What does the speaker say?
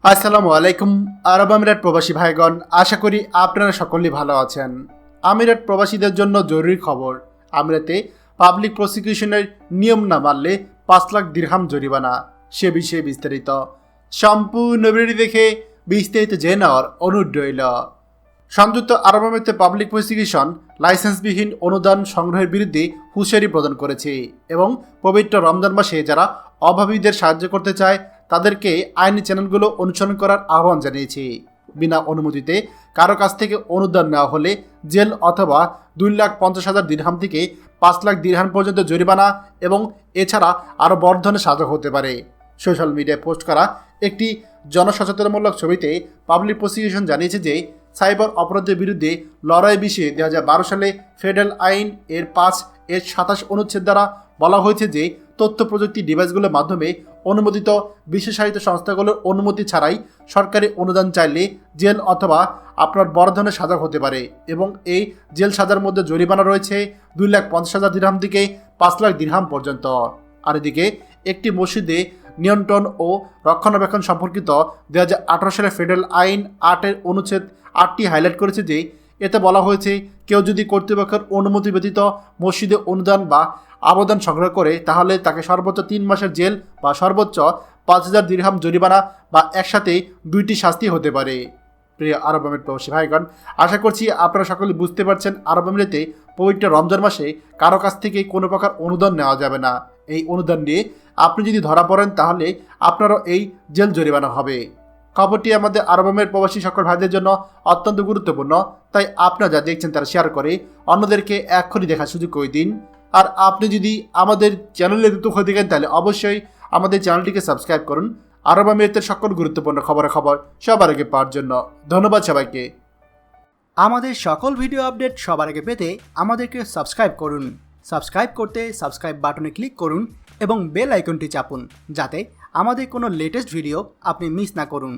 আসসালামু আলাইকুম। আরব আমিরাত প্রবাসী ভাইগণ, আশা করি আপনারা সকলেই ভালো আছেন। আমিরাত প্রবাসীদের জন্য জরুরি খবর। আমিরাতে পাবলিক প্রসিকিউশনের নিয়ম না মানলে 5 লাখ দিরহাম জরিমানা। সে বিষয়ে বিস্তারিত সম্পূর্ণ ভিডিও দেখে বিস্তারিত জেনে নেওয়ার অনুরোধ রইল। সংযুক্ত আরব আমিরাতে পাবলিক প্রসিকিউশন লাইসেন্সবিহীন অনুদান সংগ্রহের বিরুদ্ধে হুঁশিয়ারি প্রদান করেছে এবং পবিত্র রমজান মাসে যারা অভাবীদের সাহায্য করতে চায় তাদেরকে আইনি চ্যানেলগুলো অনুসরণ করার আহ্বান জানিয়েছে। বিনা অনুমতিতে কারো কাছ থেকে অনুদান নেওয়া হলে জেল অথবা 2,50,000 দিরহাম থেকে 5 লাখ দিরহাম পর্যন্ত জরিমানা এবং এছাড়া আরও বড় ধরনের সাজা হতে পারে। সোশ্যাল মিডিয়ায় পোস্ট করা একটি জনসচেতনমূলক ছবিতে পাবলিক প্রসিকিউশন জানিয়েছে যে সাইবার অপরাধের বিরুদ্ধে লড়াই বিষয়ে 2012 সালে ফেডারেল আইন এর 5-27 অনুচ্ছেদ দ্বারা বলা হয়েছে যে তথ্য প্রযুক্তি ডিভাইসগুলোর মাধ্যমে অনুমোদিত বিশেষায়িত সংস্থাগুলোর অনুমতি ছাড়াই সরকারি অনুদান চাইলে জেল অথবা আপনার বড় ধরনের সাজা হতে পারে এবং এই জেল সাজার মধ্যে জরিমানা রয়েছে 2,50,000 দিরহাম থেকে 5 লাখ দিরহাম পর্যন্ত। আর এদিকে একটি মসজিদে নিয়ন্ত্রণ ও রক্ষণাবেক্ষণ সম্পর্কিত 2018 সালের ফেডারেল আইন 8-এর অনুচ্ছেদ 8টি হাইলাইট করেছে যে এতে বলা হয়েছে কেউ যদি কর্তৃপক্ষের অনুমতি ব্যতীত মসজিদে অনুদান বা আবেদন সংগ্রহ করে তাহলে তাকে সর্বোচ্চ 3 মাসের জেল বা সর্বোচ্চ 5,000 দিরহাম জরিমানা বা একসাথে 2টি শাস্তি হতে পারে। প্রিয় আরব আমিরাত প্রবাসী ভাইগণ, আশা করছি আপনারা সকলে বুঝতে পারছেন আরব আমিরাতে পবিত্র রমজান মাসে কারো কাছ থেকে কোনো প্রকার অনুদান নেওয়া যাবে না। এই অনুদান নিয়ে আপনি যদি ধরা পড়েন তাহলে আপনারও এই জেল জরিমানা হবে। খবরটি আমাদের আরব আমিরাত প্রবাসী সকল ভাইদের জন্য অত্যন্ত গুরুত্বপূর্ণ, তাই আপনারা যা দেখছেন তারা শেয়ার করে অন্যদেরকে এক্ষুনি দেখার সুযোগ করে দিন। আর আপনি যদি আমাদের চ্যানেলে নতুন হয়ে থাকেন তাহলে অবশ্যই আমাদের চ্যানেলটিকে সাবস্ক্রাইব করুন আরব আমিরাতের সকল গুরুত্বপূর্ণ খবর সবার আগে পাওয়ার জন্য। ধন্যবাদ সবাইকে। আমাদের সকল ভিডিও আপডেট সবার আগে পেতে আমাদেরকে সাবস্ক্রাইব করুন। সাবস্ক্রাইব করতে সাবস্ক্রাইব বাটনে ক্লিক করুন এবং বেল আইকনটি চাপুন যাতে আমাদের কোনো লেটেস্ট ভিডিও আপনি মিস না করুন।